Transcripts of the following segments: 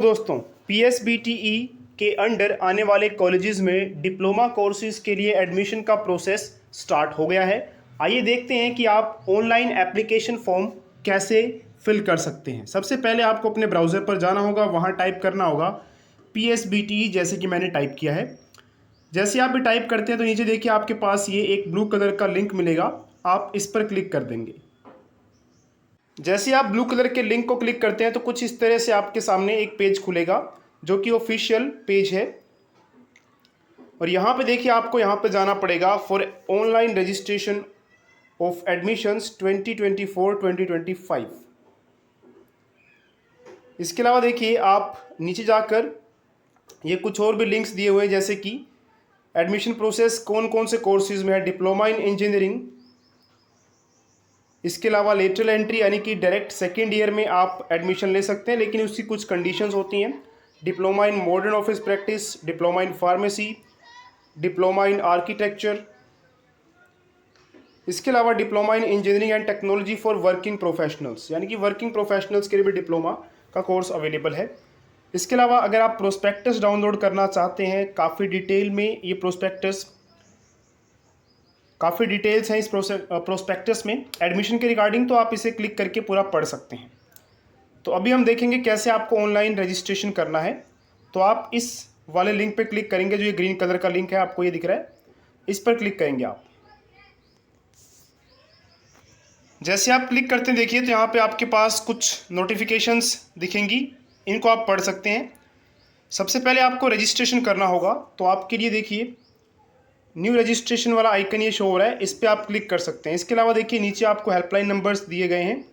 दोस्तों, पीएसबीटीई के अंडर आने वाले कॉलेजेस में डिप्लोमा कोर्सेज के लिए एडमिशन का प्रोसेस स्टार्ट हो गया है। आइए देखते हैं कि आप ऑनलाइन एप्लीकेशन फॉर्म कैसे फिल कर सकते हैं। सबसे पहले आपको अपने ब्राउज़र पर जाना होगा, वहाँ टाइप करना होगा पीएसबीटीई, जैसे कि मैंने टाइप किया है। जैसे आप भी टाइप करते हैं तो नीचे देखिए आपके पास ये एक ब्लू कलर का लिंक मिलेगा, आप इस पर क्लिक कर देंगे। जैसे आप ब्लू कलर के लिंक को क्लिक करते हैं तो कुछ इस तरह से आपके सामने एक पेज खुलेगा जो कि ऑफिशियल पेज है। और यहाँ पे देखिए आपको यहाँ पे जाना पड़ेगा for online registration of admissions 2024-2025। इसके अलावा देखिए आप नीचे जाकर ये कुछ और भी लिंक्स दिए हुए हैं, जैसे कि एडमिशन प्रोसेस कौन कौन से कोर्सेज में है, डिप्लोमा इन इंजीनियरिंग। इसके अलावा लेटरल एंट्री यानी कि डायरेक्ट सेकेंड ईयर में आप एडमिशन ले सकते हैं, लेकिन उसकी कुछ कंडीशंस होती हैं। Diploma in modern office practice, diploma in pharmacy, diploma in architecture. इसके अलावा diploma in engineering and technology for working professionals, यानी कि वर्किंग प्रोफेशनल्स के लिए भी डिप्लोमा का कोर्स अवेलेबल है। इसके अलावा अगर आप प्रोस्पेक्टस डाउनलोड करना चाहते हैं, काफ़ी डिटेल में ये काफ़ी डिटेल्स हैं इस प्रोस्पेक्टस में एडमिशन के रिगार्डिंग, तो आप इसे क्लिक करके पूरा पढ़ सकते हैं। तो अभी हम देखेंगे कैसे आपको ऑनलाइन रजिस्ट्रेशन करना है। तो आप इस वाले लिंक पे क्लिक करेंगे, जो ये ग्रीन कलर का लिंक है आपको ये दिख रहा है, इस पर क्लिक करेंगे आप। जैसे आप क्लिक करते हैं देखिए तो यहाँ पे आपके पास कुछ नोटिफिकेशंस दिखेंगी, इनको आप पढ़ सकते हैं। सबसे पहले आपको रजिस्ट्रेशन करना होगा, तो आपके लिए देखिए न्यू रजिस्ट्रेशन वाला आइकन ये शो हो रहा है, इस पर आप क्लिक कर सकते हैं। इसके अलावा देखिए नीचे आपको हेल्पलाइन नंबर्स दिए गए हैं,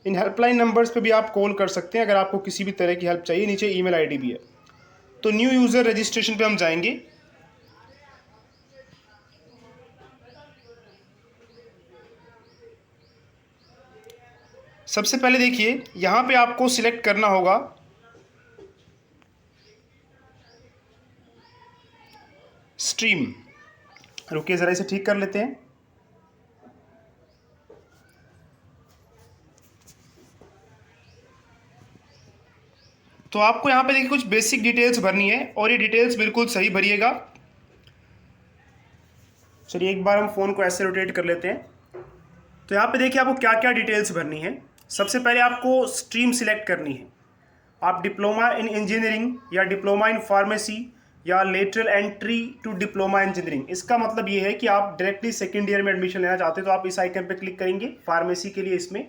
इन हेल्पलाइन नंबर्स पे भी आप कॉल कर सकते हैं अगर आपको किसी भी तरह की हेल्प चाहिए। नीचे ईमेल आईडी भी है। तो न्यू यूज़र रजिस्ट्रेशन पे हम जाएंगे। सबसे पहले देखिए यहाँ पे आपको सिलेक्ट करना होगा स्ट्रीम। रुकिए ज़रा इसे ठीक कर लेते हैं। तो आपको यहाँ पे देखिए कुछ बेसिक डिटेल्स भरनी है और ये डिटेल्स बिल्कुल सही भरिएगा। चलिए एक बार हम फ़ोन को ऐसे रोटेट कर लेते हैं। तो यहाँ पे देखिए आपको क्या क्या डिटेल्स भरनी है। सबसे पहले आपको स्ट्रीम सिलेक्ट करनी है। आप डिप्लोमा इन इंजीनियरिंग या डिप्लोमा इन फार्मेसी या lateral entry to diploma engineering, इसका मतलब ये है कि आप डायरेक्टली सेकेंड ईयर में एडमिशन लेना चाहते हैं तो आप इस आइकन पे क्लिक करेंगे फार्मेसी के लिए इसमें,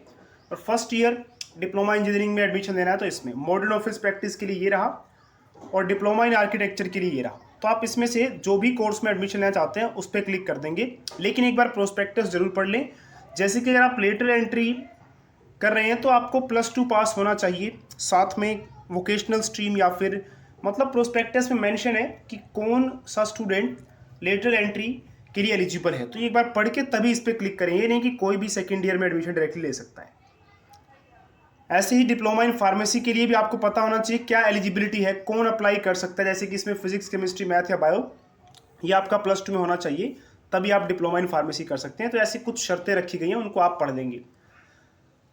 और फर्स्ट ईयर डिप्लोमा इंजीनियरिंग में एडमिशन लेना है तो इसमें, मॉडर्न ऑफिस प्रैक्टिस के लिए ये रहा, और डिप्लोमा इन आर्किटेक्चर के लिए ये रहा। तो आप इसमें से जो भी कोर्स में एडमिशन लेना चाहते हैं उस पर क्लिक कर देंगे। लेकिन एक बार प्रोस्पेक्टस जरूर पढ़ लें। जैसे कि अगर आप लेटरल एंट्री कर रहे हैं तो आपको +2 पास होना चाहिए, साथ में वोकेशनल स्ट्रीम या फिर मतलब प्रोस्पेक्टस में मेंशन है कि कौन सा स्टूडेंट लेटरल एंट्री के लिए एलिजिबल है। तो एक बार पढ़ के तभी इस पर क्लिक करें, ये नहीं कि कोई भी सेकेंड ईयर में एडमिशन डायरेक्टली ले सकता है। ऐसे ही डिप्लोमा इन फार्मेसी के लिए भी आपको पता होना चाहिए क्या एलिजिबिलिटी है, कौन अप्लाई कर सकता है। जैसे कि इसमें फिजिक्स, केमिस्ट्री, मैथ या बायो, ये आपका +2 में होना चाहिए, तभी आप डिप्लोमा इन फार्मेसी कर सकते हैं। तो ऐसी कुछ शर्तें रखी गई हैं, उनको आप पढ़ लेंगे।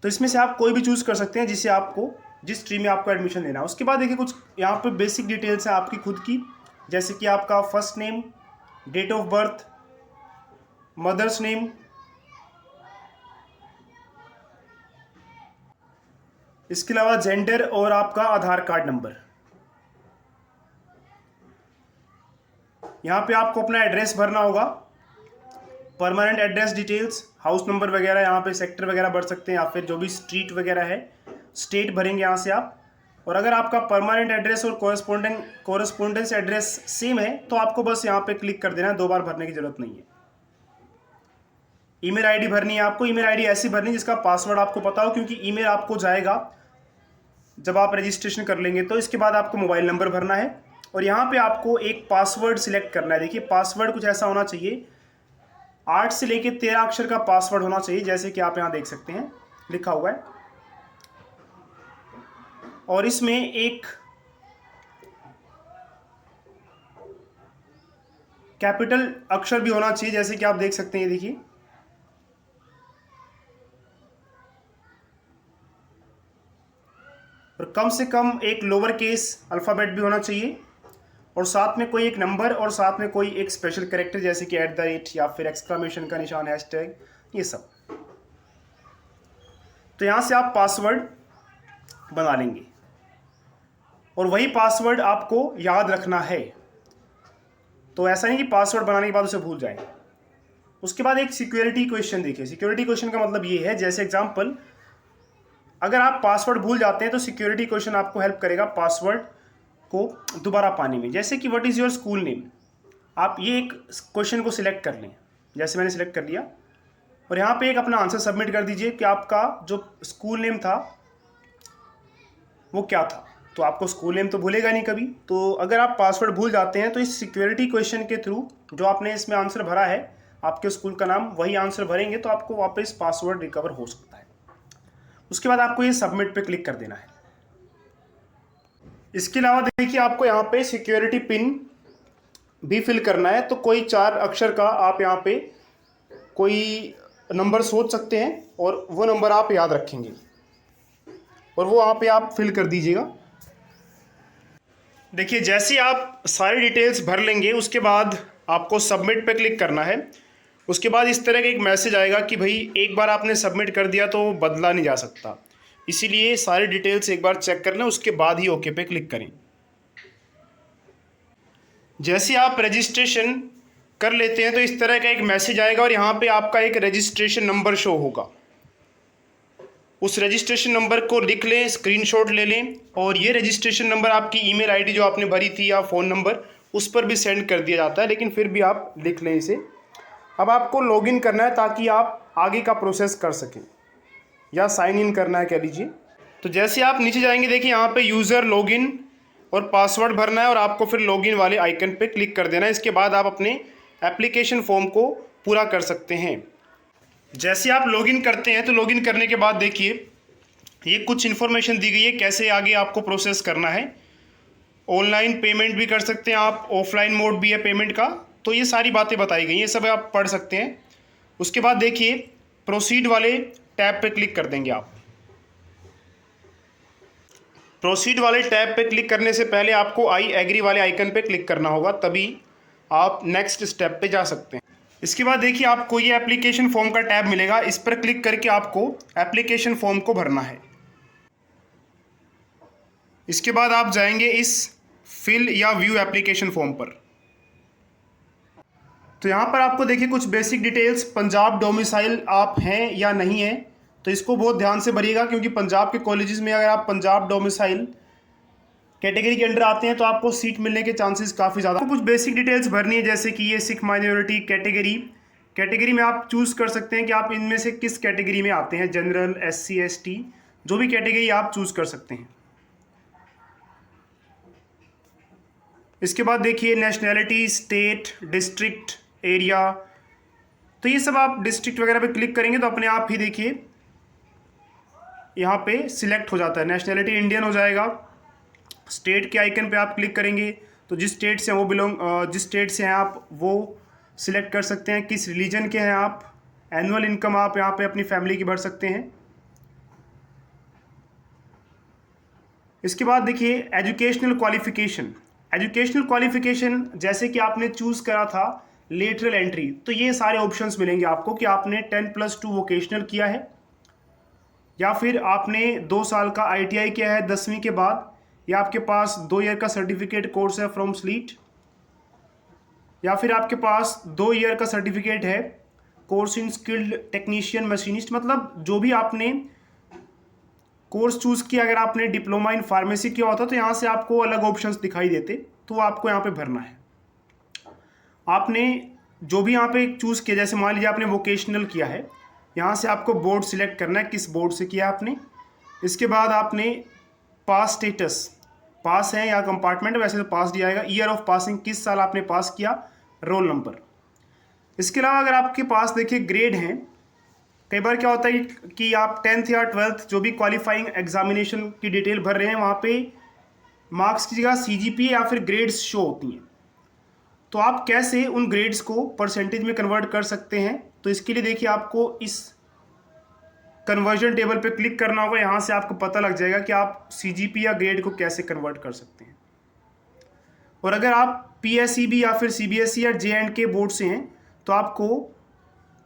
तो इसमें से आप कोई भी चूज़ कर सकते हैं जिसे आपको, जिस स्ट्रीम में आपको एडमिशन लेना है। उसके बाद देखिए कुछ यहाँ पे बेसिक डिटेल्स हैं आपकी खुद की, जैसे कि आपका first name, date of birth, mother's name, इसके अलावा जेंडर और आपका आधार कार्ड नंबर। यहाँ पे आपको अपना एड्रेस भरना होगा, permanent address details, house number वगैरह, यहाँ पे सेक्टर वगैरह भर सकते हैं या फिर जो भी स्ट्रीट वगैरह है, स्टेट भरेंगे यहाँ से आप। और अगर आपका परमानेंट एड्रेस और कोरेस्पोंडेंस एड्रेस सेम है तो आपको बस यहाँ पे क्लिक कर देना है, 2 बार भरने की जरूरत नहीं है। ईमेल आईडी भरनी है आपको। ईमेल आईडी ऐसी भरनी है जिसका पासवर्ड आपको पता हो, क्योंकि ईमेल आपको जाएगा जब आप रजिस्ट्रेशन कर लेंगे। तो इसके बाद आपको मोबाइल नंबर भरना है और यहाँ पे आपको एक पासवर्ड सिलेक्ट करना है। देखिए पासवर्ड कुछ ऐसा होना चाहिए, 8 से लेके 13 अक्षर का पासवर्ड होना चाहिए, जैसे कि आप यहाँ देख सकते हैं लिखा हुआ है। और इसमें एक कैपिटल अक्षर भी होना चाहिए, जैसे कि आप देख सकते हैं, ये देखिए। और कम से कम एक लोअर केस अल्फ़ाबेट भी होना चाहिए, और साथ में कोई एक नंबर, और साथ में कोई एक स्पेशल कैरेक्टर जैसे कि @ या फिर एक्सक्लेमेशन का निशान, हैशटैग, ये सब। तो यहाँ से आप पासवर्ड बना लेंगे और वही पासवर्ड आपको याद रखना है। तो ऐसा नहीं कि पासवर्ड बनाने के बाद उसे भूल जाएं। उसके बाद एक सिक्योरिटी क्वेश्चन देखिए। सिक्योरिटी क्वेश्चन का मतलब ये है, जैसे एग्जांपल, अगर आप पासवर्ड भूल जाते हैं तो सिक्योरिटी क्वेश्चन आपको हेल्प करेगा पासवर्ड को दोबारा पाने में। जैसे कि what is your school name, आप ये एक क्वेश्चन को सिलेक्ट कर लें, जैसे मैंने सिलेक्ट कर लिया, और यहाँ पे एक अपना आंसर सबमिट कर दीजिए कि आपका जो स्कूल नेम था वो क्या था। तो आपको स्कूल नेम तो भूलेगा नहीं कभी। तो अगर आप पासवर्ड भूल जाते हैं तो इस सिक्योरिटी क्वेश्चन के थ्रू जो आपने इसमें आंसर भरा है, आपके स्कूल का नाम, वही आंसर भरेंगे तो आपको वापस पासवर्ड रिकवर हो सकता है। उसके बाद आपको ये सबमिट पे क्लिक कर देना है। इसके अलावा देखिए आपको यहाँ पे सिक्योरिटी पिन भी फिल करना है। तो कोई 4 अक्षर का आप यहाँ पे कोई नंबर सोच सकते हैं और वो नंबर आप याद रखेंगे और वो वहाँ पे आप फिल कर दीजिएगा। देखिए जैसे आप सारी डिटेल्स भर लेंगे उसके बाद आपको सबमिट पे क्लिक करना है। उसके बाद इस तरह का एक मैसेज आएगा कि भाई एक बार आपने सबमिट कर दिया तो बदला नहीं जा सकता, इसीलिए सारी डिटेल्स एक बार चेक कर लें, उसके बाद ही ओके पे क्लिक करें। जैसे आप रजिस्ट्रेशन कर लेते हैं तो इस तरह का एक मैसेज आएगा और यहाँ पे आपका एक रजिस्ट्रेशन नंबर शो होगा। उस रजिस्ट्रेशन नंबर को लिख लें, स्क्रीनशॉट ले लें, और ये रजिस्ट्रेशन नंबर आपकी ईमेल आईडी जो आपने भरी थी या फ़ोन नंबर, उस पर भी सेंड कर दिया जाता है, लेकिन फिर भी आप लिख लें इसे। अब आपको लॉगिन करना है ताकि आप आगे का प्रोसेस कर सकें, या साइन इन करना है कह लीजिए। तो जैसे आप नीचे जाएंगे देखिए यहाँ पे यूज़र लॉगिन और पासवर्ड भरना है और आपको फिर लॉगिन वाले आइकन पे क्लिक कर देना है। इसके बाद आप अपने एप्लीकेशन फॉर्म को पूरा कर सकते हैं। जैसे आप लॉगिन करते हैं तो लॉगिन करने के बाद देखिए ये कुछ इन्फॉर्मेशन दी गई है कैसे आगे आपको प्रोसेस करना है। ऑनलाइन पेमेंट भी कर सकते हैं आप, ऑफलाइन मोड भी है पेमेंट का, तो ये सारी बातें बताई गई हैं, ये सब आप पढ़ सकते हैं। उसके बाद देखिए प्रोसीड वाले टैब पे क्लिक कर देंगे आप। प्रोसीड वाले टैब पे क्लिक करने से पहले आपको आई एग्री वाले आइकन पे क्लिक करना होगा, तभी आप नेक्स्ट स्टेप पे जा सकते हैं। इसके बाद देखिए आपको ये एप्लीकेशन फॉर्म का टैब मिलेगा, इस पर क्लिक करके आपको एप्लीकेशन फॉर्म को भरना है। इसके बाद आप जाएंगे इस फिल या व्यू एप्लीकेशन फॉर्म पर। तो यहाँ पर आपको देखिए कुछ बेसिक डिटेल्स, पंजाब डोमिसाइल आप हैं या नहीं हैं, तो इसको बहुत ध्यान से भरिएगा, क्योंकि पंजाब के कॉलेजेस में अगर आप पंजाब डोमिसाइल कैटेगरी के अंडर आते हैं तो आपको सीट मिलने के चांसेस काफ़ी ज़्यादा। कुछ बेसिक डिटेल्स भरनी है, जैसे कि ये सिख माइनॉरिटी कैटेगरी में आप चूज़ कर सकते हैं कि आप इनमें से किस कैटेगरी में आते हैं, जनरल, SC ST, जो भी कैटेगरी आप चूज़ कर सकते हैं। इसके बाद देखिए नेशनैलिटी, स्टेट, डिस्ट्रिक्ट, एरिया, तो ये सब आप डिस्ट्रिक्ट वगैरह पे क्लिक करेंगे तो अपने आप ही देखिए यहाँ पे सिलेक्ट हो जाता है। नेशनैलिटी इंडियन हो जाएगा। स्टेट के आइकन पे आप क्लिक करेंगे तो जिस स्टेट से वो जिस स्टेट से हैं आप वो सिलेक्ट कर सकते हैं, किस रिलीजन के हैं आप। एनुअल इनकम आप यहाँ पे अपनी फैमिली की भर सकते हैं। इसके बाद देखिए एजुकेशनल क्वालिफिकेशन, जैसे कि आपने चूज़ करा था लेटरल एंट्री, तो ये सारे ऑप्शंस मिलेंगे आपको कि आपने 10+2 वोकेशनल किया है, या फिर आपने 2 साल का ITI किया है 10वीं के बाद, या आपके पास 2 ईयर का सर्टिफिकेट कोर्स है फ्रॉम स्लीट, या फिर आपके पास 2 ईयर का सर्टिफिकेट है course in skilled technician machinist. मतलब जो भी आपने कोर्स चूज़ किया, अगर आपने डिप्लोमा इन फार्मेसी किया होता तो यहाँ से आपको अलग ऑप्शंस दिखाई देते, तो वो आपको यहाँ पे भरना है। आपने जो भी यहाँ पे चूज़ किया, जैसे मान लीजिए आपने वोकेशनल किया है, यहाँ से आपको बोर्ड सिलेक्ट करना है, किस बोर्ड से किया आपने। इसके बाद आपने पास स्टेटस, पास है या कंपार्टमेंट, वैसे तो पास दिया जाएगा। ईयर ऑफ पासिंग, किस साल आपने पास किया, रोल नंबर। इसके अलावा अगर आपके पास देखिए ग्रेड हैं, कई बार क्या होता है कि आप 10th या 12th जो भी क्वालिफाइंग एग्जामिनेशन की डिटेल भर रहे हैं, वहाँ पे मार्क्स की जगह CGPA या फिर ग्रेड्स शो होती हैं। तो आप कैसे उन ग्रेड्स को परसेंटेज में कन्वर्ट कर सकते हैं, तो इसके लिए देखिए आपको इस कन्वर्जन टेबल पे क्लिक करना होगा। यहाँ से आपको पता लग जाएगा कि आप सीजीपी या ग्रेड को कैसे कन्वर्ट कर सकते हैं। और अगर आप पीएसईबी या फिर सीबीएसई या जे&के बोर्ड से हैं तो आपको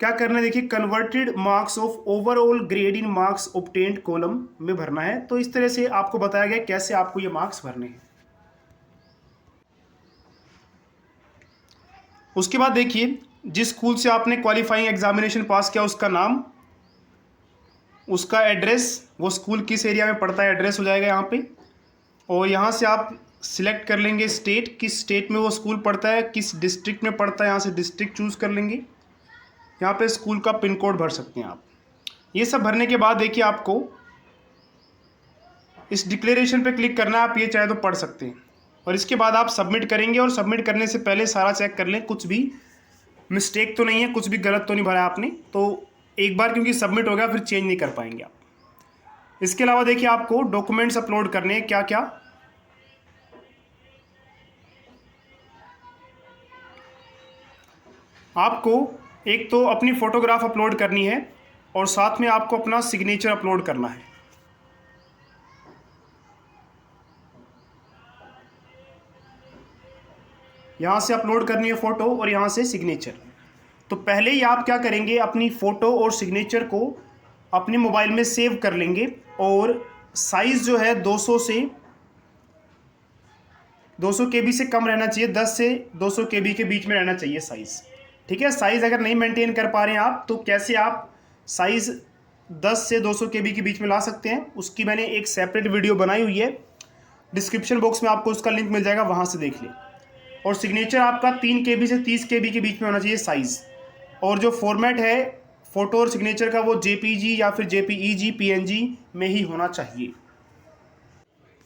क्या करना है, देखिए converted marks of overall grade in marks obtained column में भरना है। तो इस तरह से आपको बताया गया कैसे आपको ये मार्क्स भरने हैं। उसके बाद देखिए जिस स्कूल से आपने क्वालिफाइंग एग्जामिनेशन पास किया उसका नाम, उसका एड्रेस, वो स्कूल किस एरिया में पड़ता है एड्रेस हो जाएगा यहाँ पे। और यहाँ से आप सिलेक्ट कर लेंगे स्टेट, किस स्टेट में वो स्कूल पड़ता है, किस डिस्ट्रिक्ट में पड़ता है, यहाँ से डिस्ट्रिक्ट चूज़ कर लेंगे। यहाँ पे स्कूल का पिन कोड भर सकते हैं आप। ये सब भरने के बाद देखिए आपको इस डिक्लेरेशन पे क्लिक करना है, आप ये चाहे तो पढ़ सकते हैं। और इसके बाद आप सबमिट करेंगे और सबमिट करने से पहले सारा चेक कर लें कुछ भी मिस्टेक तो नहीं है, कुछ भी गलत तो नहीं भरा आपने। तो एक बार क्योंकि सबमिट हो गया फिर चेंज नहीं कर पाएंगे आप। इसके अलावा देखिए आपको डॉक्यूमेंट्स अपलोड करने हैं क्या क्या। आपको एक तो अपनी फ़ोटोग्राफ अपलोड करनी है और साथ में आपको अपना सिग्नेचर अपलोड करना है। यहाँ से अपलोड करनी है फ़ोटो और यहाँ से सिग्नेचर। तो पहले ही आप क्या करेंगे, अपनी फ़ोटो और सिग्नेचर को अपने मोबाइल में सेव कर लेंगे और साइज़ जो है 200 KB से कम रहना चाहिए, 10 से 200 KB के बीच में रहना चाहिए साइज़। ठीक है, साइज़ अगर नहीं मेंटेन कर पा रहे हैं आप तो कैसे आप साइज़ 10 से 200 KB के बीच में ला सकते हैं, उसकी मैंने एक सेपरेट वीडियो बनाई हुई है, डिस्क्रिप्शन बॉक्स में आपको उसका लिंक मिल जाएगा, वहाँ से देख लें। और सिग्नेचर आपका 3 KB से 30 KB के बीच में होना चाहिए साइज़। और जो फॉर्मेट है फ़ोटो और सिग्नेचर का वो JPG या फिर JPEG PNG में ही होना चाहिए।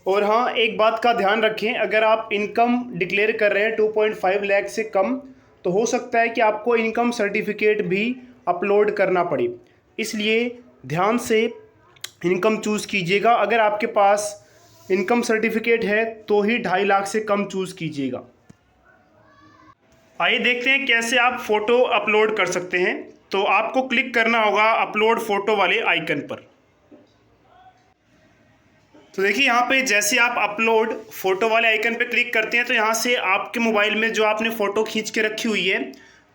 और हाँ, एक बात का ध्यान रखें, अगर आप इनकम डिक्लेयर कर रहे हैं 2.5 लाख से कम तो हो सकता है कि आपको इनकम सर्टिफिकेट भी अपलोड करना पड़े, इसलिए ध्यान से इनकम चूज़ कीजिएगा। अगर आपके पास इनकम सर्टिफिकेट है तो ही 2.5 लाख से कम चूज़ कीजिएगा। आइए देखते हैं कैसे आप फ़ोटो अपलोड कर सकते हैं। तो आपको क्लिक करना होगा अपलोड फ़ोटो वाले आइकन पर। तो देखिए यहाँ पे जैसे आप अपलोड फ़ोटो वाले आइकन पे क्लिक करते हैं तो यहाँ से आपके मोबाइल में जो आपने फ़ोटो खींच के रखी हुई है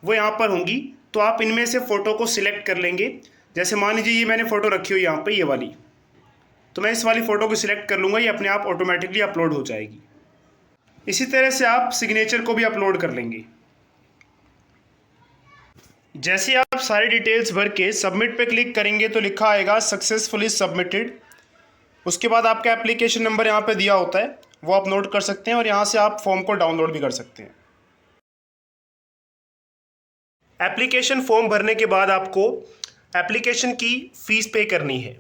वो यहाँ पर होंगी। तो आप इनमें से फ़ोटो को सिलेक्ट कर लेंगे। जैसे मान लीजिए ये मैंने फ़ोटो रखी हुई यहाँ पे, ये वाली, तो मैं इस वाली फ़ोटो को सिलेक्ट कर लूँगा, ये अपने आप ऑटोमेटिकली अपलोड हो जाएगी। इसी तरह से आप सिग्नेचर को भी अपलोड कर लेंगे। जैसे आप सारी डिटेल्स भर के सबमिट पे क्लिक करेंगे तो लिखा आएगा सक्सेसफुली सबमिटेड। उसके बाद आपका एप्लीकेशन नंबर यहाँ पे दिया होता है, वो आप नोट कर सकते हैं और यहाँ से आप फॉर्म को डाउनलोड भी कर सकते हैं। एप्लीकेशन फॉर्म भरने के बाद आपको एप्लीकेशन की फ़ीस पे करनी है।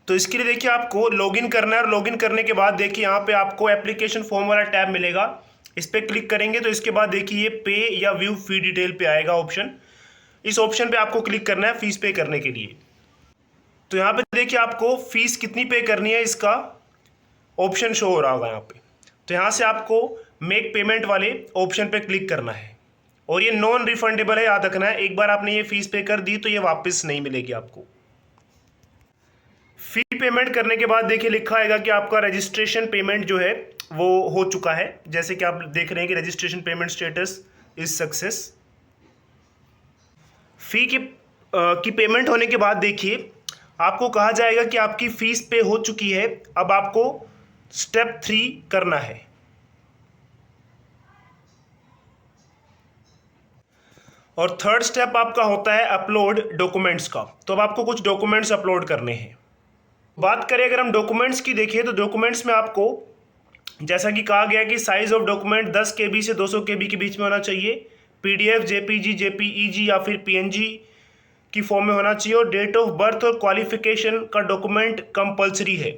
तो इसके लिए देखिए आपको लॉगिन करना है और लॉगिन करने के बाद देखिए यहाँ पे आपको एप्लीकेशन फॉर्म वाला टैब मिलेगा, इस पर क्लिक करेंगे तो इसके बाद देखिए ये पे या व्यू फी डिटेल पे आएगा ऑप्शन। इस ऑप्शन पे आपको क्लिक करना है फ़ीस पे करने के लिए। तो यहाँ पे देखिए आपको फ़ीस कितनी पे करनी है इसका ऑप्शन शो हो रहा होगा यहाँ पे। तो यहाँ से आपको मेक पेमेंट वाले ऑप्शन पे क्लिक करना है और ये नॉन रिफंडेबल है, याद रखना है। एक बार आपने ये फ़ीस पे कर दी तो ये वापस नहीं मिलेगी आपको। फ़ी पेमेंट करने के बाद देखिए लिखा आएगा कि आपका रजिस्ट्रेशन पेमेंट जो है वो हो चुका है। जैसे कि आप देख रहे हैं कि registration payment status is success. Fee की पेमेंट होने के बाद देखिए आपको कहा जाएगा कि आपकी फ़ीस पे हो चुकी है, अब आपको स्टेप 3 करना है। और थर्ड स्टेप आपका होता है अपलोड डॉक्यूमेंट्स का। तो अब आपको कुछ डॉक्यूमेंट्स अपलोड करने हैं। बात करें अगर हम डॉक्यूमेंट्स की देखिए तो डॉक्यूमेंट्स में आपको जैसा कि कहा गया कि साइज़ ऑफ डॉक्यूमेंट 10 KB से 200 KB के बीच में होना चाहिए, PDF JPG JPEG या फिर PNG की फॉर्म में होना चाहिए और डेट ऑफ बर्थ और क्वालिफिकेशन का डॉक्यूमेंट कंपलसरी है।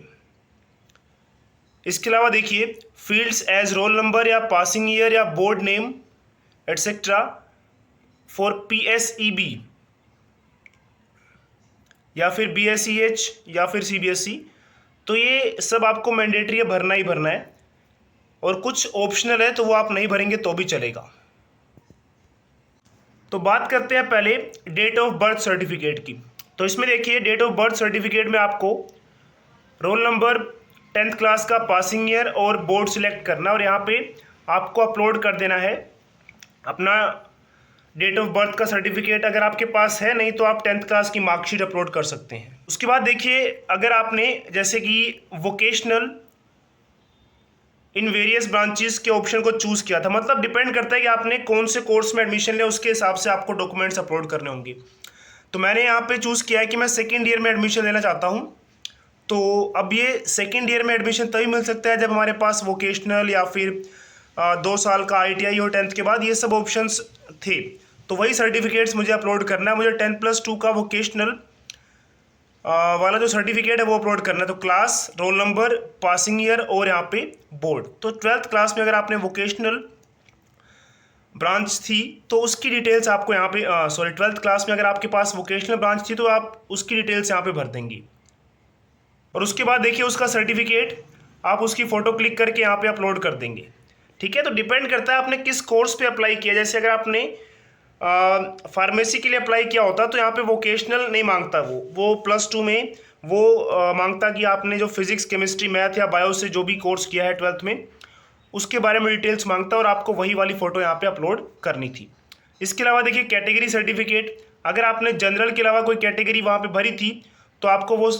इसके अलावा देखिए फील्ड्स एज रोल नंबर या पासिंग ईयर या board name etcetera for PSEB या फिर BSEH या फिर CBSE, तो ये सब आपको मैंडेटरी है, भरना ही भरना है। और कुछ ऑप्शनल है तो वो आप नहीं भरेंगे तो भी चलेगा। तो बात करते हैं पहले डेट ऑफ बर्थ सर्टिफिकेट की। तो इसमें देखिए डेट ऑफ बर्थ सर्टिफिकेट में आपको रोल नंबर, 10th क्लास का पासिंग ईयर और बोर्ड सिलेक्ट करना, और यहाँ पे आपको अपलोड कर देना है अपना डेट ऑफ बर्थ का सर्टिफिकेट। अगर आपके पास है, नहीं तो आप 10th क्लास की मार्कशीट अपलोड कर सकते हैं। उसके बाद देखिए, अगर आपने जैसे कि वोकेशनल इन वेरियस ब्रांचेस के ऑप्शन को चूज़ किया था, मतलब डिपेंड करता है कि आपने कौन से कोर्स में एडमिशन लिया, उसके हिसाब से आपको डॉक्यूमेंट्स अपलोड करने होंगे। तो मैंने यहाँ पे चूज़ किया है कि मैं सेकेंड ईयर में एडमिशन लेना चाहता हूँ। तो अब ये सेकेंड ईयर में एडमिशन तभी मिल सकता है जब हमारे पास वोकेशनल या फिर 2 साल का ITI हो 10th के बाद, ये सब ऑप्शंस थे। तो वही सर्टिफिकेट्स मुझे अपलोड करना है। मुझे 10+2 का वोकेशनल वाला जो सर्टिफिकेट है वो अपलोड करना है। तो class, roll number, passing year और यहाँ पे बोर्ड। तो 12th क्लास में अगर आपने वोकेशनल ब्रांच थी तो उसकी डिटेल्स आपको यहाँ पे 12th क्लास में अगर आपके पास वोकेशनल ब्रांच थी तो आप उसकी डिटेल्स यहाँ पे भर देंगी। और उसके बाद देखिए उसका सर्टिफिकेट आप उसकी फ़ोटो क्लिक करके यहाँ पे अपलोड कर देंगे। ठीक है, तो डिपेंड करता है आपने किस कोर्स पे अप्लाई किया। जैसे अगर आपने फार्मेसी के लिए अप्लाई किया होता तो यहाँ पे वोकेशनल नहीं मांगता, वो +2 में वो मांगता कि आपने जो फिजिक्स, केमिस्ट्री, मैथ या बायो से जो भी कोर्स किया है 12th में उसके बारे में डिटेल्स मांगता, और आपको वही वाली फ़ोटो यहाँ पे अपलोड करनी थी। इसके अलावा देखिए कैटेगरी सर्टिफिकेट, अगर आपने जनरल के अलावा कोई कैटेगरी वहाँ पे भरी थी तो आपको वो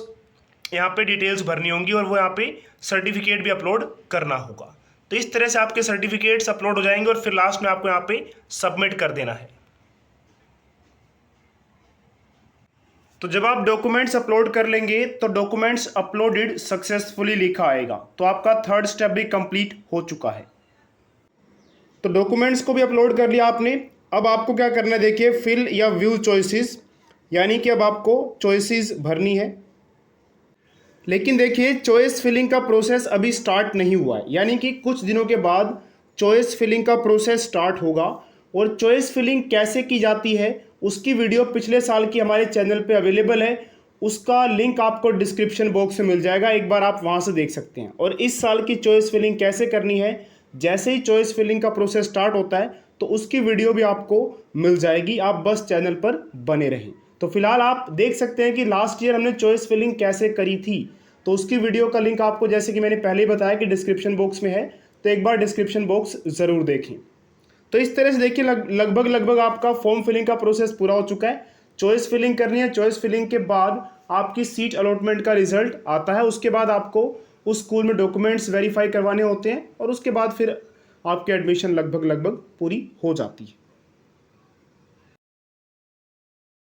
यहाँ पे डिटेल्स भरनी होंगी और वो यहाँ पे सर्टिफिकेट भी अपलोड करना होगा। तो इस तरह से आपके सर्टिफिकेट्स अपलोड हो जाएंगे और फिर लास्ट में आपको यहाँ पे सबमिट कर देना है। तो जब आप डॉक्यूमेंट्स अपलोड कर लेंगे तो डॉक्यूमेंट्स अपलोडेड सक्सेसफुली लिखा आएगा, तो आपका 3rd स्टेप भी कंप्लीट हो चुका है। तो डॉक्यूमेंट्स को भी अपलोड कर लिया आपने। अब आपको क्या करना है, देखिए फिल या व्यू चॉइसेस, यानी कि अब आपको चॉइसेस भरनी है। लेकिन देखिए चॉइस फिलिंग का प्रोसेस अभी स्टार्ट नहीं हुआ है, यानी कि कुछ दिनों के बाद चॉइस फिलिंग का प्रोसेस स्टार्ट होगा। और चॉइस फिलिंग कैसे की जाती है उसकी वीडियो पिछले साल की हमारे चैनल पे अवेलेबल है, उसका लिंक आपको डिस्क्रिप्शन बॉक्स में मिल जाएगा, एक बार आप वहाँ से देख सकते हैं। और इस साल की चॉइस फिलिंग कैसे करनी है, जैसे ही चॉइस फिलिंग का प्रोसेस स्टार्ट होता है तो उसकी वीडियो भी आपको मिल जाएगी, आप बस चैनल पर बने रहें। तो फिलहाल आप देख सकते हैं कि लास्ट ईयर हमने चॉइस फिलिंग कैसे करी थी, तो उसकी वीडियो का लिंक आपको, जैसे कि मैंने पहले ही बताया, कि डिस्क्रिप्शन बॉक्स में है, तो एक बार डिस्क्रिप्शन बॉक्स ज़रूर देखें। तो इस तरह से देखिए लगभग आपका फॉर्म फिलिंग का प्रोसेस पूरा हो चुका है। चॉइस फिलिंग करनी है, चॉइस फिलिंग के बाद आपकी सीट अलॉटमेंट का रिजल्ट आता है, उसके बाद आपको उस स्कूल में डॉक्यूमेंट्स वेरीफाई करवाने होते हैं और उसके बाद फिर आपकी एडमिशन लगभग पूरी हो जाती है।